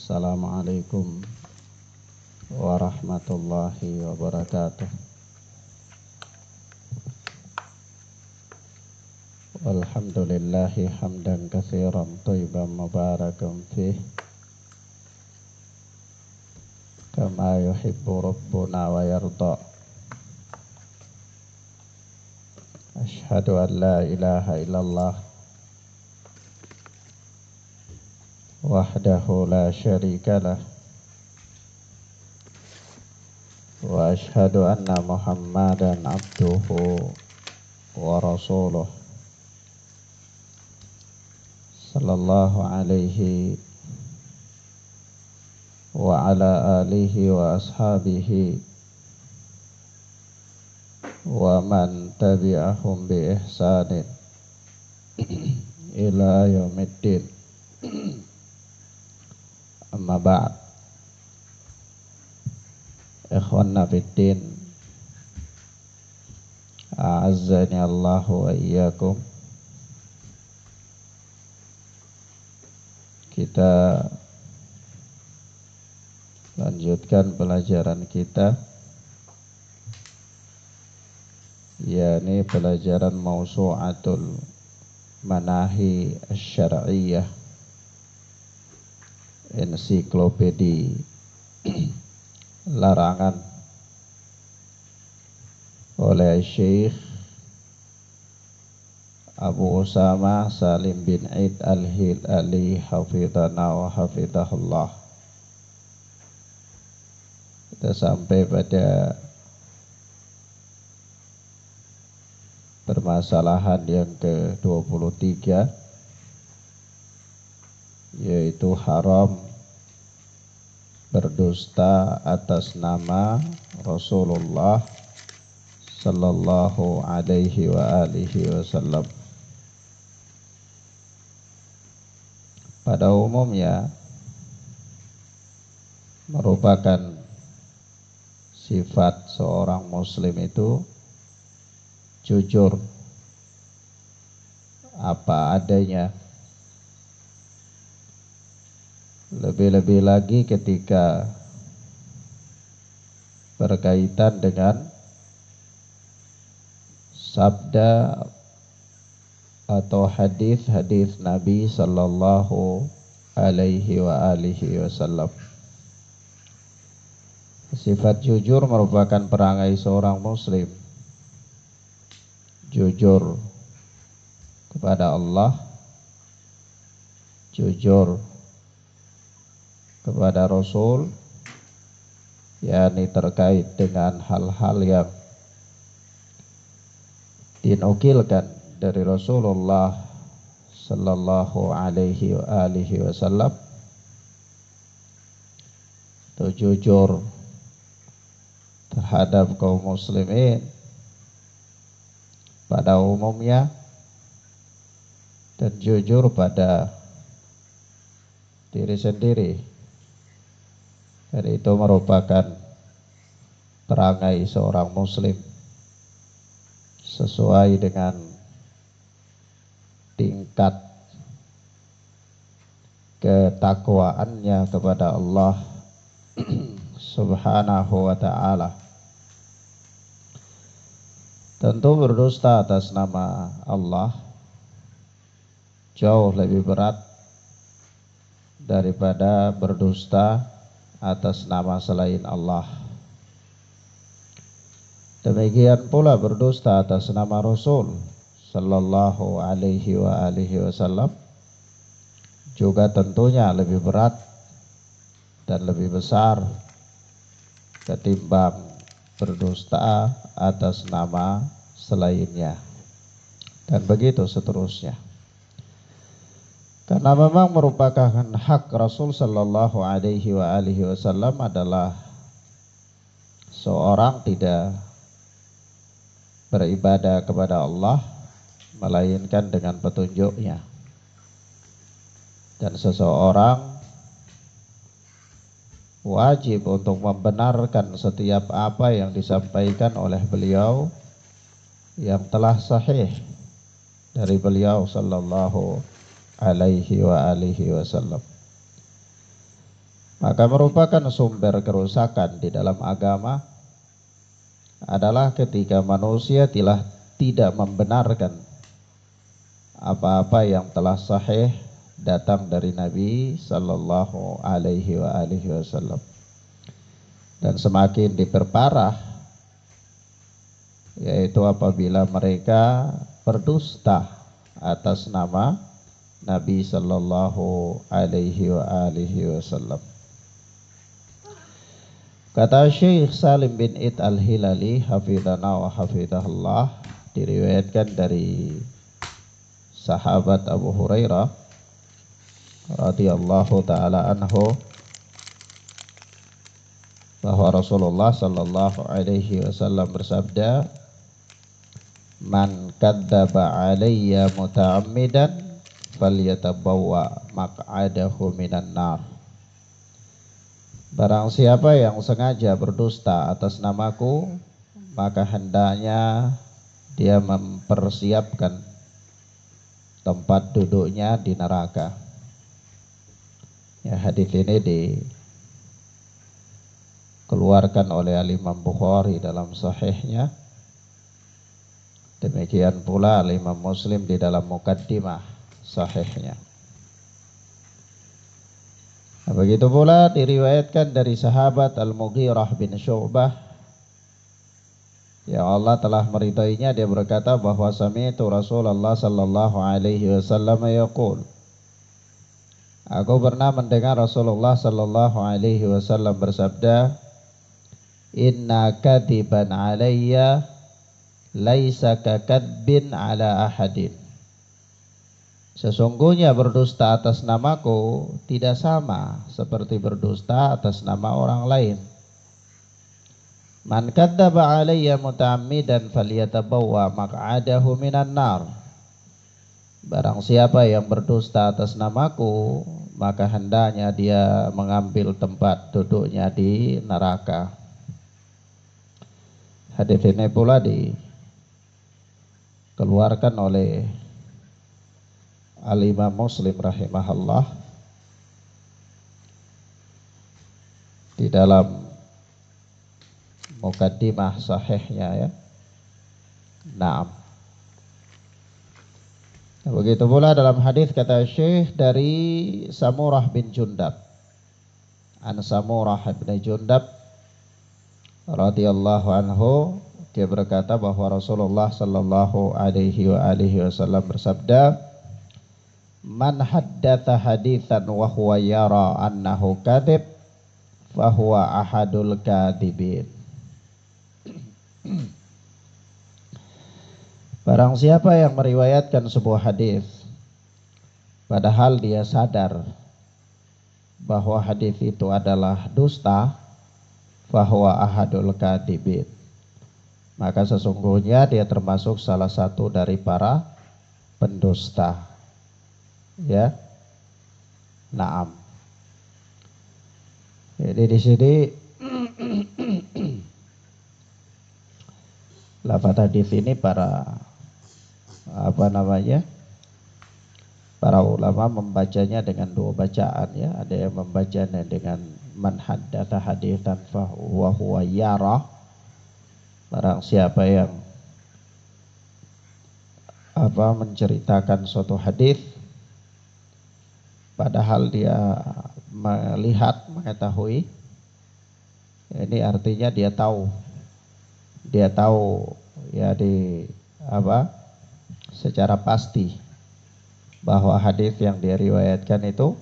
Assalamualaikum warahmatullahi wabarakatuh. Alhamdulillahi hamdan katsiran thayyiban mubarakan fih kama yuhibbu rabbuna wa yarda. Asyhadu an la ilaha illallah wahdahu la syarika lah wa asyhadu anna Muhammadan abduhu wa rasuluh sallallahu alaihi wa ala alihi wa ashabihi wa man tabi'ahum bi ihsanin ila yaumiddin. Amma ba'd. Ikhwanna fiddin, a'azzani Allahu wa iyyakum. Kita lanjutkan pelajaran kita, yakni pelajaran Mausu'atul Manahi Asy-Syar'iyyah, ensiklopedi larangan oleh Syekh Abu Usama Salim bin Aid Al-Hilali hafidhana wa hafidhahullah. Kita sampai pada permasalahan yang ke-23, yaitu haram berdusta atas nama Rasulullah sallallahu alaihi wa alihi wasallam. Pada umumnya merupakan sifat seorang muslim itu jujur apa adanya. Lebih-lebih lagi ketika berkaitan dengan sabda atau hadis-hadis Nabi sallallahu alaihi wa alihi wasallam. Sifat jujur merupakan perangai seorang muslim. Jujur kepada Allah, jujur kepada Rasul, yakni terkait dengan hal-hal yang dinukilkan dari Rasulullah sallallahu alaihi wa alihi wasallam. Itu jujur terhadap kaum muslimin pada umumnya, dan jujur pada diri sendiri. Dan itu merupakan perangai seorang muslim sesuai dengan tingkat ketakwaannya kepada Allah subhanahu wa ta'ala. Tentu berdusta atas nama Allah jauh lebih berat daripada berdusta atas nama selain Allah. Demikian pula berdusta atas nama Rasul sallallahu alaihi wa alihi wasallam juga tentunya lebih berat dan lebih besar ketimbang berdusta atas nama selainnya, dan begitu seterusnya. Karena memang merupakan hak Rasul sallallahu alaihi wa alihi wasallam adalah seorang tidak beribadah kepada Allah melainkan dengan petunjuknya, dan seseorang wajib untuk membenarkan setiap apa yang disampaikan oleh beliau yang telah sahih dari beliau sallallahu alaihi wa alihi wasallam. Maka merupakan sumber kerusakan di dalam agama adalah ketika manusia tidak membenarkan apa-apa yang telah sahih datang dari Nabi Sallallahu Alaihi Wasallam. Dan semakin diperparah yaitu apabila mereka berdusta atas nama Nabi Sallallahu Alaihi Wasallam. Kata Syekh Salim bin Id al-Hilali hafidhana wa hafidhahullah, diriwayatkan dari sahabat Abu Hurairah radhiyallahu taala anhu bahwa Rasulullah sallallahu alaihi wasallam bersabda, "Man kadzdzaba alayya muta'ammidan falyatabawwa maq'adahu minan nar." Barang siapa yang sengaja berdusta atas namaku, maka hendaknya dia mempersiapkan tempat duduknya di neraka. Ya, hadis ini dikeluarkan oleh Imam Bukhari dalam sahihnya. Demikian pula Imam Muslim di dalam muqaddimah sahihnya. Begitu pula diriwayatkan dari sahabat Al-Mughirah bin Syu'bah yang Allah telah meridainya, dia berkata bahwa sami'tu Rasulullah sallallahu alaihi wasallam yaqul, aku pernah mendengar Rasulullah sallallahu alaihi wasallam bersabda, inna kadiban alayya laisa kakadbin ala ahadin. Sesungguhnya berdusta atas namaku tidak sama seperti berdusta atas nama orang lain. Man kadzdzaba alayya muta'ammidan falyatabawwa maq'adahu minan nar. Barang siapa yang berdusta atas namaku, maka hendaknya dia mengambil tempat duduknya di neraka. Hadis ini pula dikeluarkan oleh Al-Imam Muslim rahimahullah di dalam muqaddimah sahihnya, ya. Naam. Begitu pula dalam hadis kata Syekh dari Samurah bin Jundab. An Samurah bin Jundab radhiyallahu anhu, dia berkata bahwa Rasulullah sallallahu alaihi wasallam bersabda, man haddatha hadithan wa huwa yara annahu kadhib fa huwa ahadul kadhibin. Barang siapa yang meriwayatkan sebuah hadis padahal dia sadar bahwa hadis itu adalah dusta, fa huwa ahadul kadhibin, maka sesungguhnya dia termasuk salah satu dari para pendusta. Ya, naam. Jadi di sini lafaz hadis ini para ulama membacanya dengan dua bacaan, ya. Ada yang membacanya dengan man haddatsa haditsan fa huwa yara, barang siapa yang menceritakan suatu hadis padahal dia melihat, mengetahui, ini artinya dia tahu ya secara pasti bahwa hadis yang dia riwayatkan itu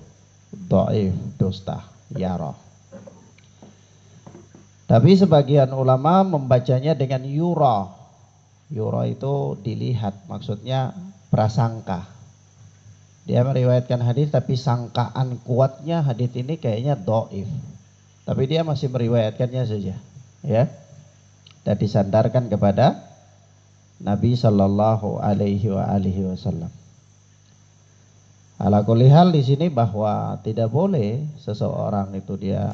dhaif, dusta, yara. Tapi sebagian ulama membacanya dengan yura. Yura itu dilihat, maksudnya prasangka. Dia meriwayatkan hadis tapi sangkaan kuatnya hadis ini kayaknya dhaif. Tapi dia masih meriwayatkannya saja, ya. Dan disandarkan kepada Nabi sallallahu alaihi wasallam. Ala kulli hal di sini bahwa tidak boleh seseorang itu dia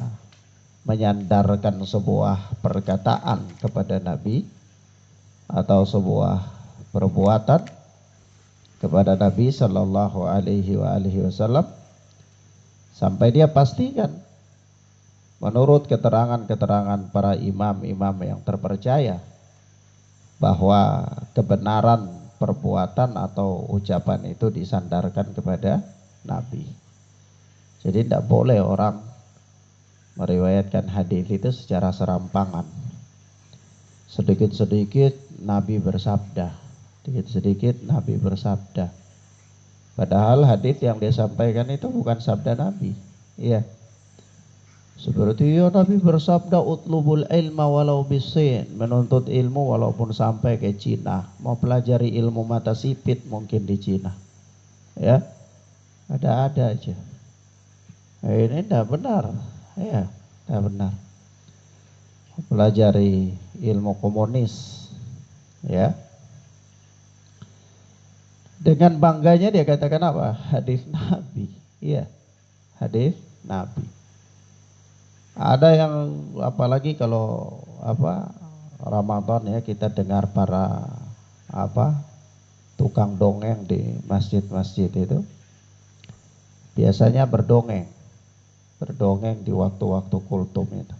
menyandarkan sebuah perkataan kepada Nabi atau sebuah perbuatan kepada Nabi sallallahu alaihi wasallam sampai dia pastikan menurut keterangan-keterangan para imam-imam yang terpercaya bahwa kebenaran perbuatan atau ucapan itu disandarkan kepada Nabi. Jadi tidak boleh orang meriwayatkan hadis itu secara serampangan. Sedikit-sedikit Nabi bersabda, sedikit-sedikit Nabi bersabda. Padahal hadis yang dia sampaikan itu bukan sabda Nabi. Iya. Seperti ya Nabi bersabda utlubul ilma walau bisin, menuntut ilmu walaupun sampai ke Cina, mau pelajari ilmu mata sipit mungkin di Cina. Ya. Ada-ada aja. Ini tidak benar. Ya, tidak benar. Pelajari ilmu komunis. Ya. Dengan bangganya dia katakan apa? Hadis Nabi. Iya. Hadis Nabi. Ada yang apalagi kalau Ramadan ya, kita dengar para tukang dongeng di masjid-masjid itu biasanya berdongeng di waktu-waktu kultum itu.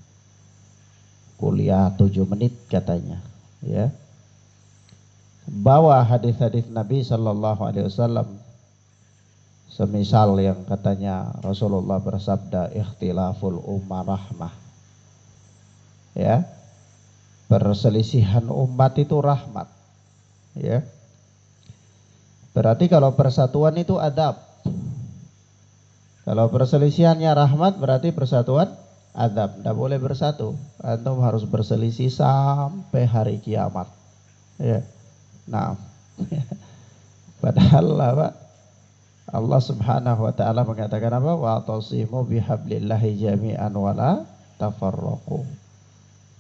Kuliah 7 menit katanya, ya. Bawa hadis-hadis Nabi Sallallahu Alaihi Wasallam. Semisal yang katanya Rasulullah bersabda ikhtilaful ummah rahmah. Ya. Perselisihan umat itu rahmat. Ya. Berarti kalau persatuan itu adab. Kalau perselisihannya rahmat berarti persatuan adab. Tidak boleh bersatu. Antum harus berselisih sampai hari kiamat. Ya. Nah. Padahal Allah Subhanahu wa taala mengatakan apa? Wa tasimu bihablillahi jami'an wa la tafarraqu.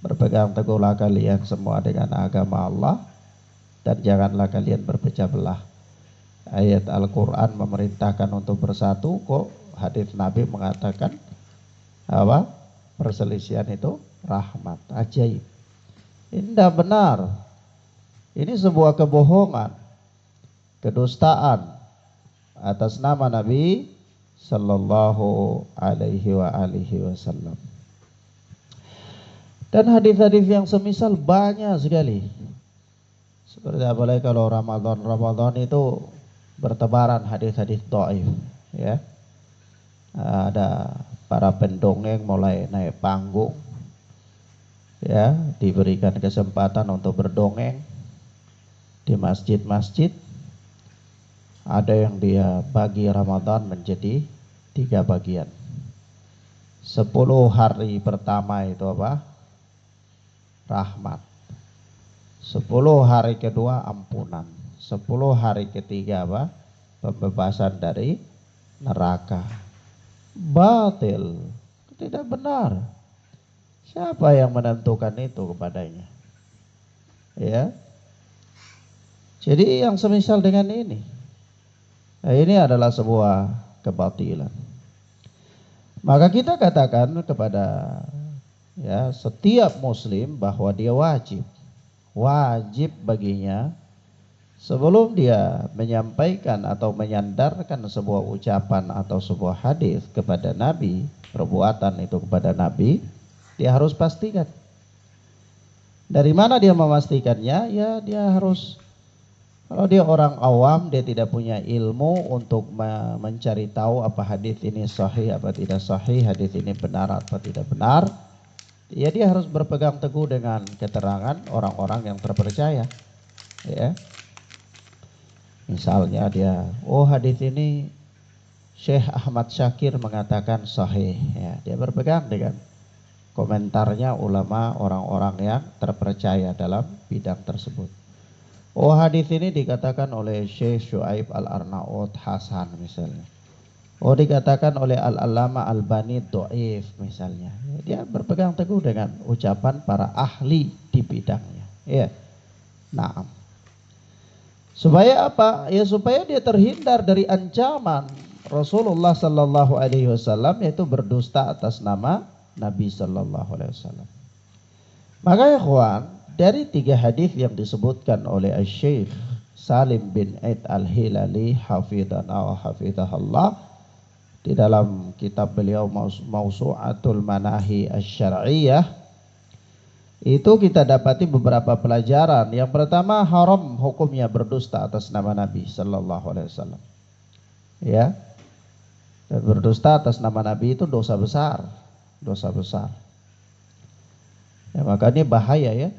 Berpegang teguhlah kalian semua dengan agama Allah dan janganlah kalian berpecah belah. Ayat Al-Qur'an memerintahkan untuk bersatu, kok hadis Nabi mengatakan apa? Perselisihan itu rahmat. Ajaib. Ini tidak benar. Ini sebuah kebohongan, kedustaan atas nama Nabi Sallallahu Alaihi Wasallam. Dan hadis-hadis yang semisal banyak sekali. Seperti apalagi kalau Ramadan itu bertebaran hadis-hadis dhaif, ya. Ada para pendongeng mulai naik panggung, ya, diberikan kesempatan untuk berdongeng di masjid-masjid. Ada yang dia bagi Ramadan menjadi 3 bagian. 10 hari pertama itu apa? Rahmat. 10 hari kedua ampunan. 10 hari ketiga apa? Pembebasan dari neraka. Batil. Tidak benar. Siapa yang menentukan itu kepadanya? Ya. Jadi yang semisal dengan ini. Nah, ini adalah sebuah kebatilan. Maka kita katakan kepada setiap muslim bahwa dia wajib baginya sebelum dia menyampaikan atau menyandarkan sebuah ucapan atau sebuah hadis kepada Nabi, perbuatan itu kepada Nabi, dia harus pastikan. Dari mana dia memastikannya? Ya, dia harus, kalau dia orang awam, dia tidak punya ilmu untuk mencari tahu apa hadis ini sahih apa tidak sahih, hadis ini benar apa tidak benar. Ya, dia harus berpegang teguh dengan keterangan orang-orang yang terpercaya. Ya. Misalnya dia, hadis ini Syekh Ahmad Syakir mengatakan sahih. Ya, dia berpegang dengan komentarnya ulama orang-orang yang terpercaya dalam bidang tersebut. Hadis ini dikatakan oleh Syekh Syuaib Al-Arnaud Hasan misalnya. Dikatakan oleh Al-Allama Al-Bani dhaif misalnya. Dia berpegang teguh dengan ucapan para ahli di bidangnya. Ya. Nah. Supaya apa? Ya supaya dia terhindar dari ancaman Rasulullah sallallahu alaihi wasallam, yaitu berdusta atas nama Nabi sallallahu alaihi wasallam. Maka ya ikhwan, dari 3 hadis yang disebutkan oleh Syekh Salim bin Aid Al-Hilali hafidhana wa hafidhahallah, di dalam kitab beliau Mausu'atul Manahi Asy-Syar'iyyah, itu kita dapati beberapa pelajaran. Yang pertama, haram hukumnya berdusta atas nama Nabi sallallahu alaihi wasallam. Ya. Dan berdusta atas nama Nabi itu dosa besar. Dosa besar. Ya, makanya bahaya ya.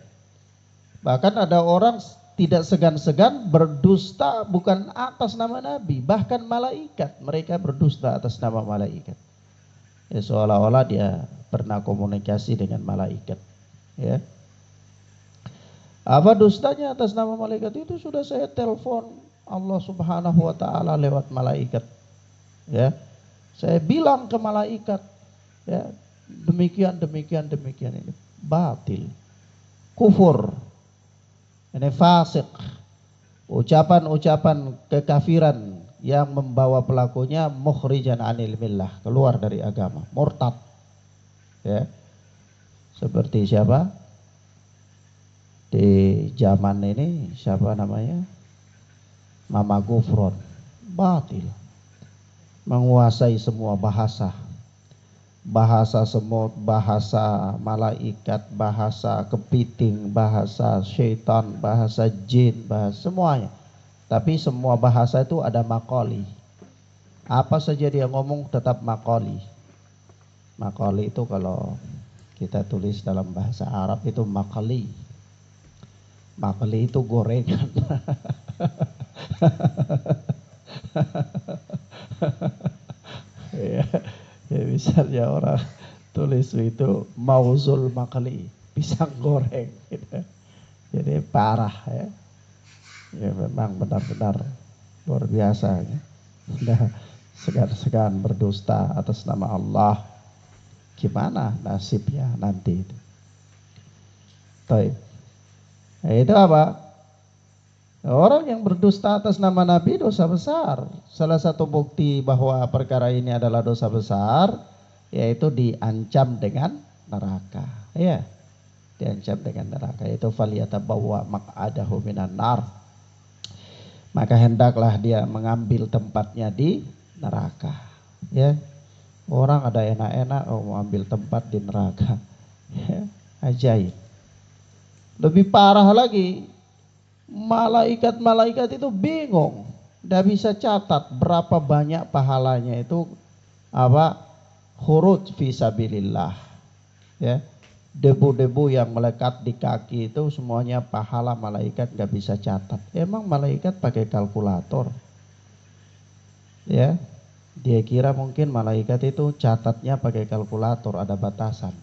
Bahkan ada orang tidak segan-segan berdusta bukan atas nama Nabi, bahkan malaikat. Mereka berdusta atas nama malaikat. Ya, seolah-olah dia pernah komunikasi dengan malaikat. Ya. Apa dustanya atas nama malaikat? Itu sudah saya telepon Allah Subhanahu wa taala lewat malaikat. Ya. Saya bilang ke malaikat, ya, demikian ini. Batil. Kufur. Ini fasik. Ucapan-ucapan kekafiran yang membawa pelakunya mukhrijan anil millah, keluar dari agama, murtad. Ya. Seperti siapa? Di zaman ini siapa namanya? Mama Gufron. Batil. Menguasai semua bahasa. Bahasa semut, bahasa malaikat, bahasa kepiting, bahasa syaitan, bahasa jin, bahasa semuanya. Tapi semua bahasa itu ada makoli. Apa saja dia ngomong tetap makoli. Makoli itu kalau kita tulis dalam bahasa Arab itu makali. Makali itu gorengan. Ya. Ya, misalnya orang tulis itu mauzul makali, pisang goreng gitu. Jadi parah ya. Ya memang benar-benar luar biasa ya. Sudah segan-segan berdusta atas nama Allah. Gimana nasibnya nanti itu? Baik. Nah, itu apa? Orang yang berdusta atas nama Nabi dosa besar. Salah satu bukti bahwa perkara ini adalah dosa besar, yaitu diancam dengan neraka. Ya, diancam dengan neraka. Itu falyatabawwa maq'adahu minan nar. Maka hendaklah dia mengambil tempatnya di neraka. Ya, orang ada enak-enak mau ambil tempat di neraka. Ya, ajaib. Lebih parah lagi. Malaikat-malaikat itu bingung, tidak bisa catat berapa banyak pahalanya itu apa khurud fisabilillah. Ya, debu-debu yang melekat di kaki itu semuanya pahala malaikat nggak bisa catat. Emang malaikat pakai kalkulator? Ya, dia kira mungkin malaikat itu catatnya pakai kalkulator, ada batasan.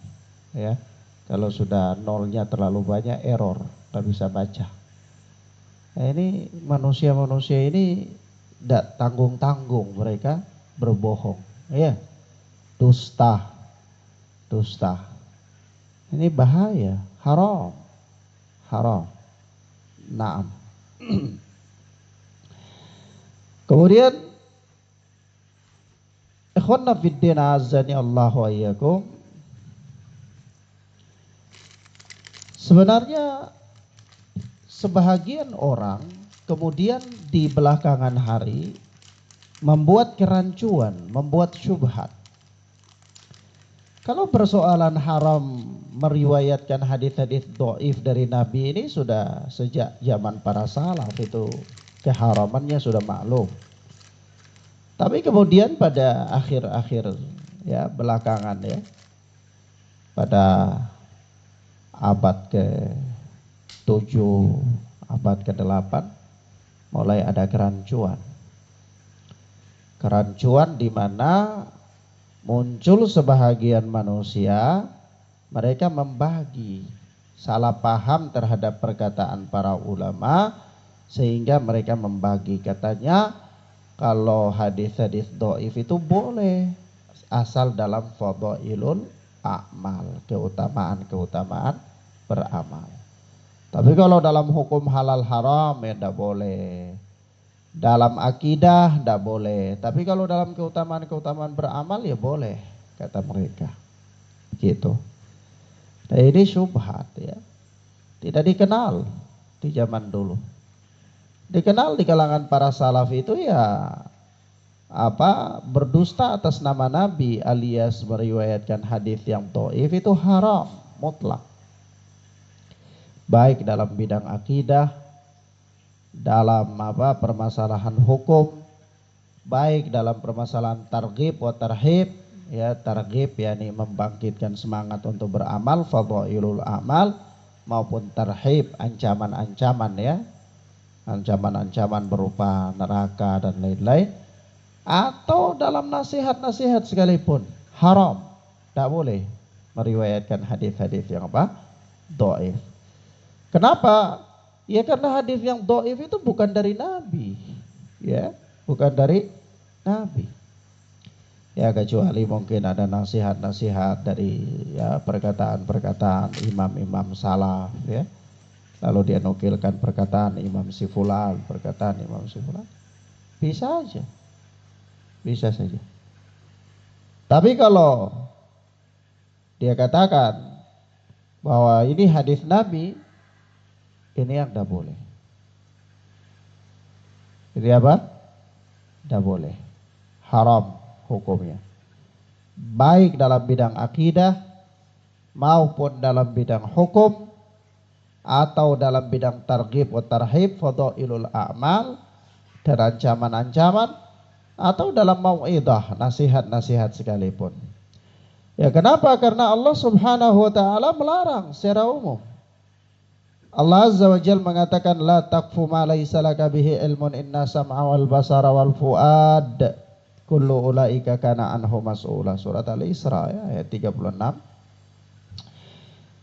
Ya, kalau sudah nolnya terlalu banyak error, nggak bisa baca. Nah, ini manusia-manusia ini tidak tanggung-tanggung, mereka berbohong, ya, dusta. Ini bahaya, haram. Naam. Kemudian, ikhwanna fiddin azani Allah wa iyyakum. Sebenarnya sebahagian orang kemudian di belakangan hari membuat kerancuan, membuat syubhat. Kalau persoalan haram meriwayatkan hadis-hadis dhaif dari Nabi ini sudah sejak zaman para salaf, itu keharamannya sudah maklum. Tapi kemudian pada akhir-akhir ya belakangan ya, pada abad ke-7, abad ke-8 mulai ada kerancuan. Kerancuan di mana muncul sebahagian manusia, mereka membagi salah paham terhadap perkataan para ulama sehingga mereka membagi, katanya kalau hadis-hadis dhaif itu boleh asal dalam fadhailul a'mal, keutamaan-keutamaan beramal. Tapi kalau dalam hukum halal haram ya tidak boleh. Dalam akidah tidak boleh. Tapi kalau dalam keutamaan-keutamaan beramal ya boleh, kata mereka. Gitu. Nah, ini syubhat ya. Tidak dikenal di zaman dulu. Dikenal di kalangan para salaf itu ya berdusta atas nama Nabi alias meriwayatkan hadis yang dhaif itu haram mutlak. Baik dalam bidang akidah, dalam permasalahan hukum, baik dalam permasalahan targhib wa tarhib, ya targhib yakni membangkitkan semangat untuk beramal, fadhailul amal, maupun tarhib ancaman-ancaman ya. Ancaman-ancaman berupa neraka dan lain-lain, atau dalam nasihat-nasihat sekalipun haram, tidak boleh meriwayatkan hadis-hadis yang dhaif. Kenapa? Ya karena hadis yang dhaif itu bukan dari Nabi, ya, bukan dari Nabi. Ya kecuali mungkin ada nasihat-nasihat dari ya perkataan-perkataan imam-imam salaf, ya. Lalu dia nukilkan perkataan Imam Sifulan, perkataan Imam Sifulan. Bisa aja. Bisa saja. Tapi kalau dia katakan bahwa ini hadis Nabi, ini yang tidak boleh. Jadi apa? Tidak boleh. Haram hukumnya. Baik dalam bidang akidah maupun dalam bidang hukum, atau dalam bidang targhib wa tarhib, fadhailul a'mal, dan ancaman-ancaman, atau dalam mau'idah, nasihat-nasihat sekalipun. Ya kenapa? Karena Allah Subhanahu wa taala melarang secara umum. Allah Azza wa Jalla mengatakan la taqfu ma laysa laka bihi ilmun inna sam'a wal basara wal fuad kullu ulaika kana anhu mas'ula. Surat Al-Isra ya, ayat 36.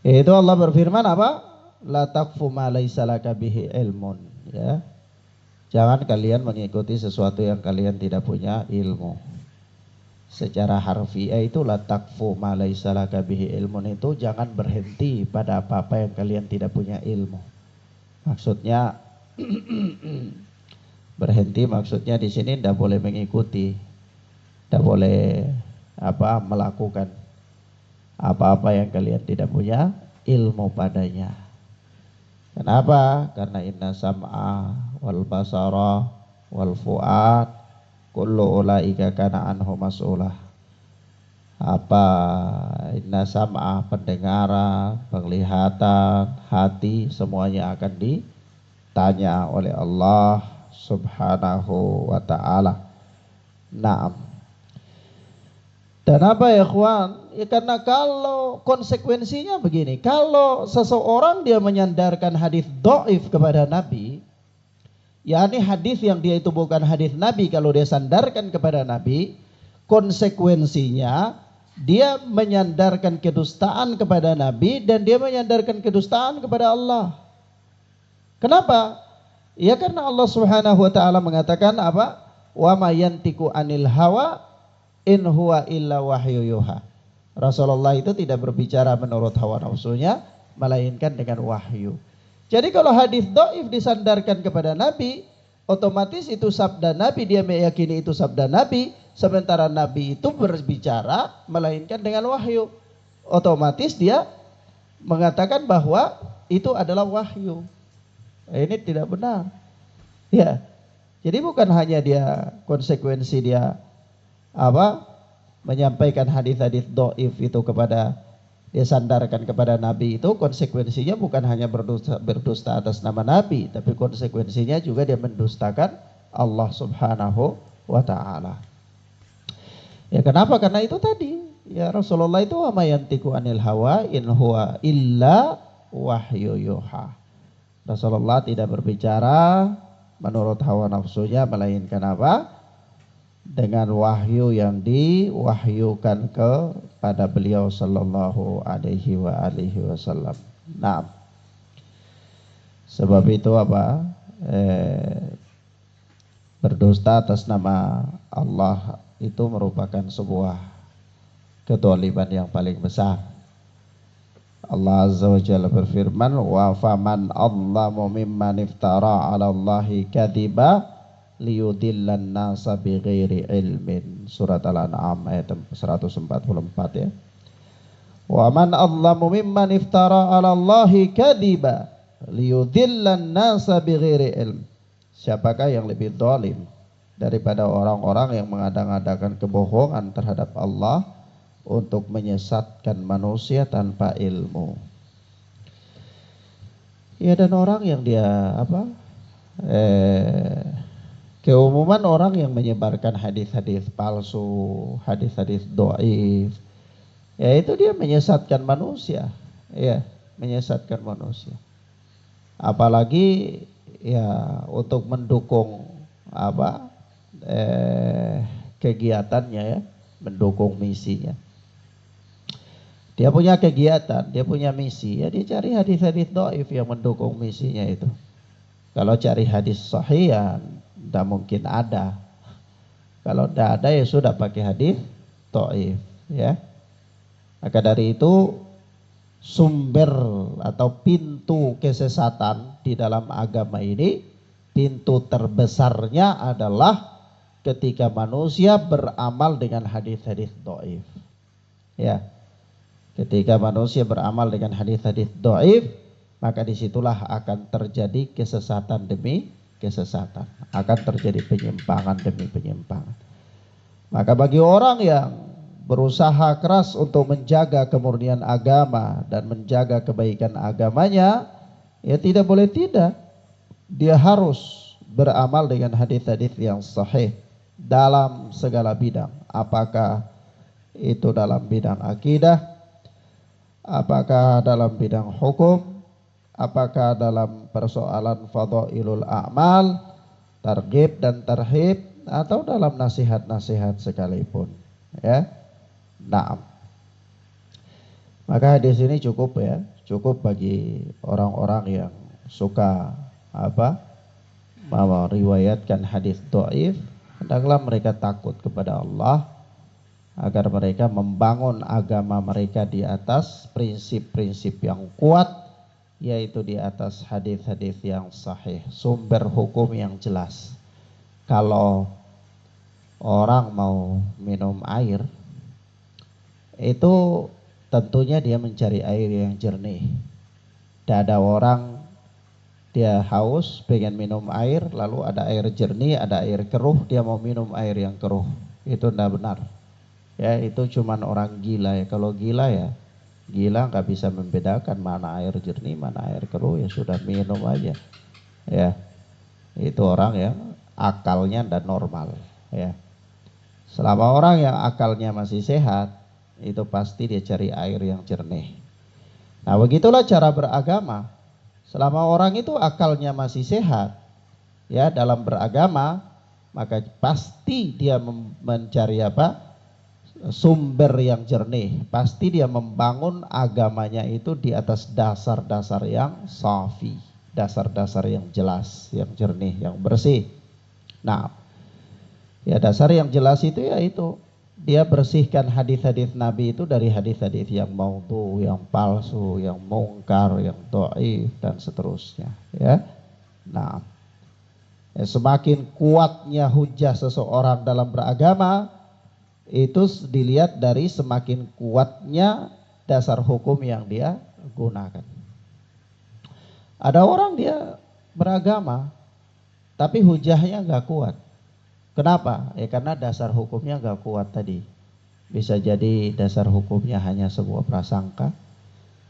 Itu Allah berfirman apa? La taqfu ma laysa laka bihi ilmun, ya. Jangan kalian mengikuti sesuatu yang kalian tidak punya ilmu. Secara harfiah itu la taqfu ma laysa laka bihi ilmun itu jangan berhenti pada apa-apa yang kalian tidak punya ilmu. Maksudnya berhenti maksudnya di sini tidak boleh mengikuti, tidak boleh melakukan apa-apa yang kalian tidak punya ilmu padanya. Kenapa? Karena inna sam'a wal basara wal fu'ad kullu ulaika kana anhu mas'ulah. Inna sam'a, pendengaran, penglihatan, hati, semuanya akan ditanya oleh Allah Subhanahu wa ta'ala. Naam. Dan apa ya ikhwan? Ya karena kalau konsekuensinya begini, kalau seseorang dia menyandarkan hadis dhaif kepada Nabi, yakni hadis yang dia itu bukan hadis Nabi, kalau dia sandarkan kepada Nabi, konsekuensinya dia menyandarkan kedustaan kepada Nabi dan dia menyandarkan kedustaan kepada Allah. Kenapa? Ya karena Allah Subhanahu wa taala mengatakan apa? Wa ma yantiqu anil hawa in huwa illa wahyu yuha. Rasulullah itu tidak berbicara menurut hawa nafsunya, melainkan dengan wahyu. Jadi kalau hadis dhaif disandarkan kepada Nabi, otomatis itu sabda Nabi, dia meyakini itu sabda Nabi, sementara Nabi itu berbicara melainkan dengan wahyu. Otomatis dia mengatakan bahwa itu adalah wahyu. Ini tidak benar. Ya. Jadi bukan hanya dia konsekuensi dia menyampaikan hadis-hadis dhaif itu kepada dia sandarkan kepada Nabi, itu konsekuensinya bukan hanya berdusta atas nama Nabi, tapi konsekuensinya juga dia mendustakan Allah Subhanahu wa taala. Ya kenapa? Karena itu tadi, ya Rasulullah itu wa mayantiqu anil hawa in huwa illa wahyu yuha. Rasulullah tidak berbicara menurut hawa nafsunya, melainkan apa? Dengan wahyu yang diwahyukan kepada beliau sallallahu alaihi wa alihi wasallam. Nah, sebab itu berdusta atas nama Allah itu merupakan sebuah kedzaliman yang paling besar. Allah Azza wa Jalla berfirman, wa faman adzamu mimman iftara 'ala Allahi kadziba liyudillan nasa bighairi ilmin. Surat Al-An'am ayat 144 ya. Wa man adzamu mimman iftara 'ala Allahi kadziba liyudillan nasa bighairi ilm. Siapakah yang lebih zalim daripada orang-orang yang mengada-ngadakan kebohongan terhadap Allah untuk menyesatkan manusia tanpa ilmu. Ya, dan orang yang dia keumuman orang yang menyebarkan hadis-hadis palsu, hadis-hadis dhaif, ya itu dia menyesatkan manusia, ya, menyesatkan manusia. Apalagi ya untuk mendukung kegiatannya, ya, mendukung misinya. Dia punya kegiatan, dia punya misi, ya dia cari hadis-hadis dhaif yang mendukung misinya itu. Kalau cari hadis sahih ya tidak mungkin ada. Kalau tidak ada ya sudah pakai hadis dhaif, ya. Maka dari itu sumber atau pintu kesesatan di dalam agama ini, pintu terbesarnya adalah ketika manusia beramal dengan hadis-hadis dhaif. Ya. Ketika manusia beramal dengan hadis-hadis dhaif, maka disitulah akan terjadi kesesatan demi kesesatan, akan terjadi penyimpangan demi penyimpangan. Maka bagi orang yang berusaha keras untuk menjaga kemurnian agama dan menjaga kebaikan agamanya, ya tidak boleh tidak, dia harus beramal dengan hadis-hadis yang sahih dalam segala bidang. Apakah itu dalam bidang akidah, apakah dalam bidang hukum, apakah dalam persoalan fadhailul a'mal, targhib dan tarhib, atau dalam nasihat-nasihat sekalipun, ya. Nah, maka hadis ini cukup, ya, cukup bagi orang-orang yang suka meriwayatkan hadis dhaif. Hendaklah mereka takut kepada Allah agar mereka membangun agama mereka di atas prinsip-prinsip yang kuat, yaitu di atas hadis-hadis yang sahih, sumber hukum yang jelas. Kalau orang mau minum air, itu tentunya dia mencari air yang jernih. Tidak ada orang dia haus pengen minum air, lalu ada air jernih, ada air keruh, dia mau minum air yang keruh. Itu tidak benar. Ya, itu cuman orang gila, ya. Kalau gila, ya gila nggak bisa membedakan mana air jernih, mana air keruh, ya sudah minum aja. Ya, itu orang yang akalnya dan normal, ya. Selama orang yang akalnya masih sehat, itu pasti dia cari air yang jernih. Nah, begitulah cara beragama. Selama orang itu akalnya masih sehat, ya, dalam beragama, maka pasti dia mencari sumber yang jernih. Pasti dia membangun agamanya itu di atas dasar-dasar yang safi, dasar-dasar yang jelas, yang jernih, yang bersih. Nah, ya dasar yang jelas itu, yaitu dia bersihkan hadis-hadis Nabi itu dari hadis-hadis yang maudhu, yang palsu, yang mungkar, yang dhaif, dan seterusnya, ya. Nah, ya, semakin kuatnya hujah seseorang dalam beragama, itu dilihat dari semakin kuatnya dasar hukum yang dia gunakan. Ada orang dia beragama tapi hujahnya nggak kuat. Kenapa? Ya karena dasar hukumnya nggak kuat tadi. Bisa jadi dasar hukumnya hanya sebuah prasangka.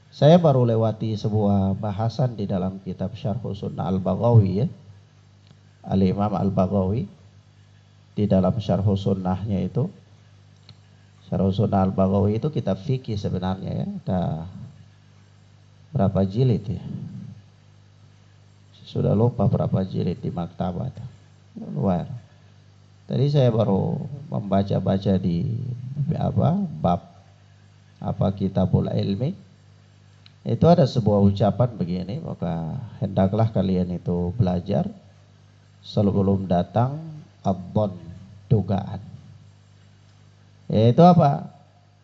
Saya baru lewati sebuah bahasan di dalam kitab Syarh Sunnah Al-Baghawi, ya. Al-Imam Al-Baghawi di dalam Syarh Sunnahnya itu. Syarh Sunnah Al-Baghawi itu kitab fikih sebenarnya, ya. Ada berapa jilid, ya? Sudah lupa berapa jilid di maktabat. Luar. Tadi saya baru membaca-baca di bab Kitabul Ilmi. Itu ada sebuah ucapan begini, maka hendaklah kalian itu belajar sebelum datang adhan, dugaan. Yaitu apa?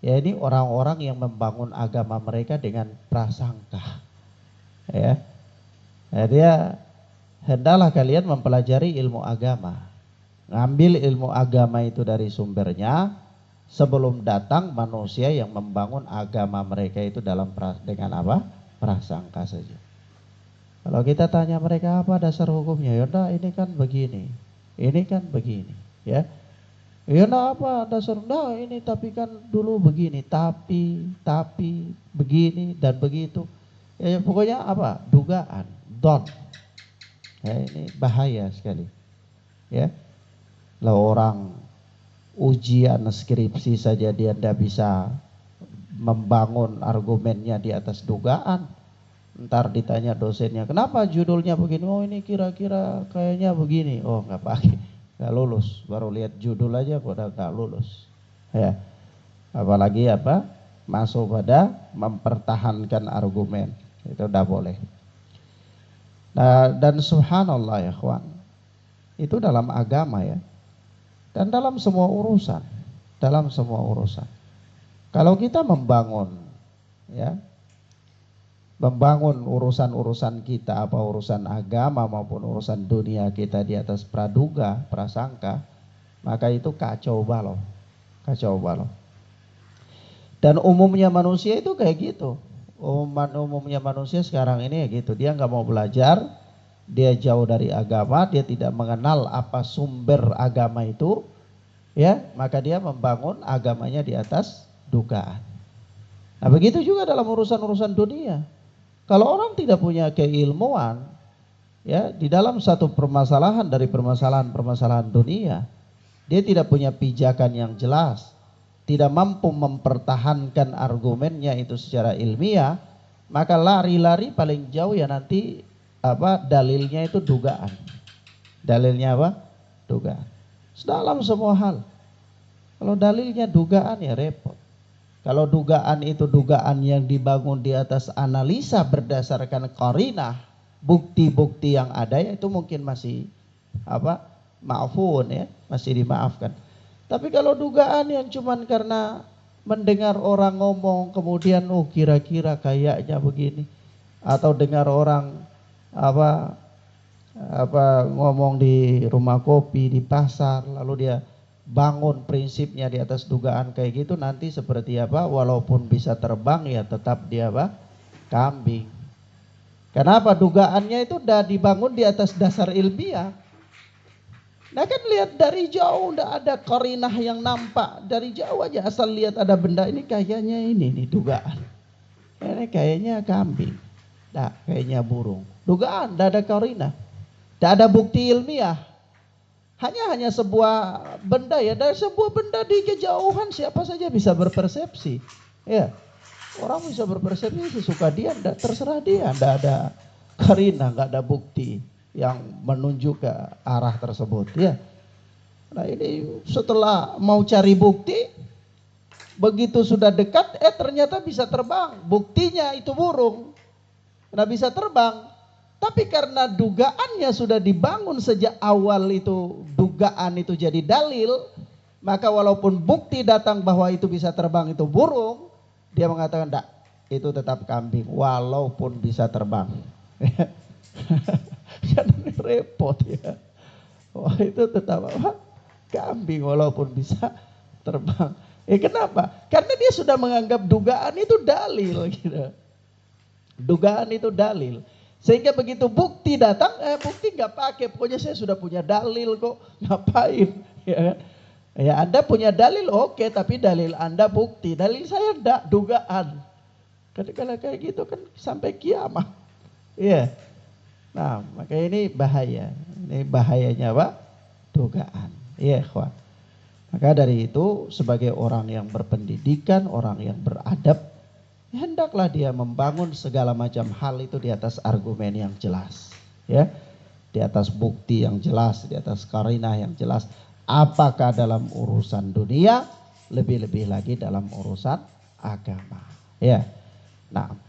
Ya ini orang-orang yang membangun agama mereka dengan prasangka. Ya. Dia hendaklah kalian mempelajari ilmu agama. Ngambil ilmu agama itu dari sumbernya sebelum datang manusia yang membangun agama mereka itu dengan prasangka saja. Kalau kita tanya mereka apa dasar hukumnya, ya udah ini kan begini. Ini kan begini, ya. Ya nah apa dasar nah ini tapi kan dulu begini, tapi begini dan begitu. Ya pokoknya apa? Dugaan, don. Ya ini bahaya sekali. Ya. Lah orang ujian skripsi saja dia tidak bisa membangun argumennya di atas dugaan. Ntar ditanya dosennya, kenapa judulnya begini? Oh ini kira-kira kayaknya begini. Oh nggak pakai, nggak lulus. Baru lihat judul aja udah nggak lulus. Ya, apalagi apa? Masuk pada mempertahankan argumen itu udah boleh. Nah, dan subhanallah ya kawan, itu dalam agama ya, dan dalam semua urusan, Kalau kita membangun, ya, membangun urusan-urusan kita, apa urusan agama maupun urusan dunia kita di atas praduga, prasangka, maka itu kacau balau. Dan umumnya manusia itu kayak gitu. Umumnya manusia sekarang ini ya gitu, dia nggak mau belajar, dia jauh dari agama, dia tidak mengenal apa sumber agama itu, ya, maka dia membangun agamanya di atas dugaan. Nah begitu juga dalam urusan-urusan dunia. Kalau orang tidak punya keilmuan, ya, di dalam satu permasalahan dari permasalahan-permasalahan dunia, dia tidak punya pijakan yang jelas, tidak mampu mempertahankan argumennya itu secara ilmiah, maka lari-lari paling jauh ya nanti apa dalilnya itu dugaan. Dalilnya apa? Dugaan. Dalam semua hal. Kalau dalilnya dugaan ya repot. Kalau dugaan itu dugaan yang dibangun di atas analisa berdasarkan qarinah, bukti-bukti yang ada ya itu mungkin masih apa? Ma'fun ya, masih dimaafkan. Tapi kalau dugaan yang cuman karena mendengar orang ngomong kemudian oh kira-kira kayaknya begini, atau dengar orang apa ngomong di rumah kopi, di pasar, lalu dia bangun prinsipnya di atas dugaan kayak gitu, nanti seperti apa? Walaupun bisa terbang ya tetap dia apa? Kambing. Kenapa? Dugaannya itu udah dibangun di atas dasar ilmiah. Nah kan lihat dari jauh udah ada qarinah yang nampak. Dari jauh aja asal lihat ada benda ini kayaknya ini nih dugaan. Ini kayaknya kambing. Nah, kayaknya burung. Dugaan, tidak ada qarinah. Tidak ada bukti ilmiah. Hanya sebuah benda ya, dari sebuah benda di kejauhan siapa saja bisa berpersepsi. Ya, orang bisa berpersepsi sesuka dia, terserah dia, tidak ada qarinah, nggak ada bukti yang menunjuk ke arah tersebut. Ya, nah ini setelah mau cari bukti, begitu sudah dekat, ternyata bisa terbang. Buktinya itu burung, nggak bisa terbang. Tapi karena dugaannya sudah dibangun sejak awal itu, dugaan itu jadi dalil, maka walaupun bukti datang bahwa itu bisa terbang itu burung, dia mengatakan enggak, itu tetap kambing walaupun bisa terbang. Kan repot ya. Wah itu tetap apa? Kambing walaupun bisa terbang. Kenapa? Karena dia sudah menganggap dugaan itu dalil gitu. Dugaan itu dalil. Sehingga begitu bukti datang, bukti nggak pakai, pokoknya saya sudah punya dalil kok, ngapain? Ya, ya Anda punya dalil oke, tapi dalil Anda bukti, dalil saya enggak, dugaan. Kalau kayak gitu kan sampai kiamat. Iya. Nah, maka ini bahaya. Ini bahayanya apa? Dugaan. Iya, kawan. Maka dari itu sebagai orang yang berpendidikan, orang yang beradab, hendaklah dia membangun segala macam hal itu di atas argumen yang jelas, ya, di atas bukti yang jelas, di atas qarinah yang jelas. Apakah dalam urusan dunia, lebih-lebih lagi dalam urusan agama, ya. Nah,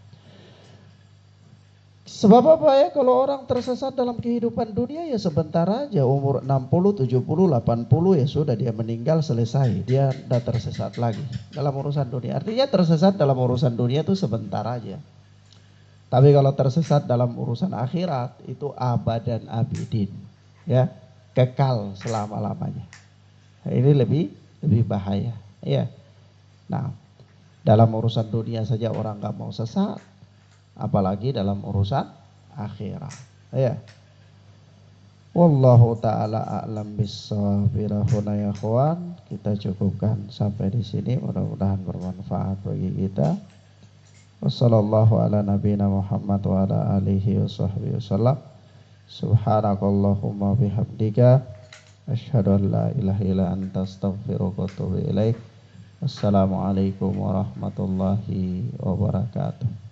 sebab apa ya, kalau orang tersesat dalam kehidupan dunia ya sebentar aja, umur 60, 70, 80 ya sudah dia meninggal selesai, dia udah tersesat lagi dalam urusan dunia. Artinya tersesat dalam urusan dunia itu sebentar aja. Tapi kalau tersesat dalam urusan akhirat itu abadan abidin, ya, kekal selama-lamanya. Ini lebih bahaya, ya. Nah, dalam urusan dunia saja orang nggak mau sesat, apalagi dalam urusan akhirat. Ya. Wallahu ta'ala a'lam bissawab. Ya ikhwan, kita cukupkan sampai di sini, mudah-mudahan bermanfaat bagi kita. Wassallallahu ala nabiyina Muhammad wa ala alihi wa sahbihi wasallam. Subhanakallahumma bihamdika asyhadu an la ilaha illa anta astaghfiruka wa atubu ilaik. Assalamualaikum warahmatullahi wabarakatuh.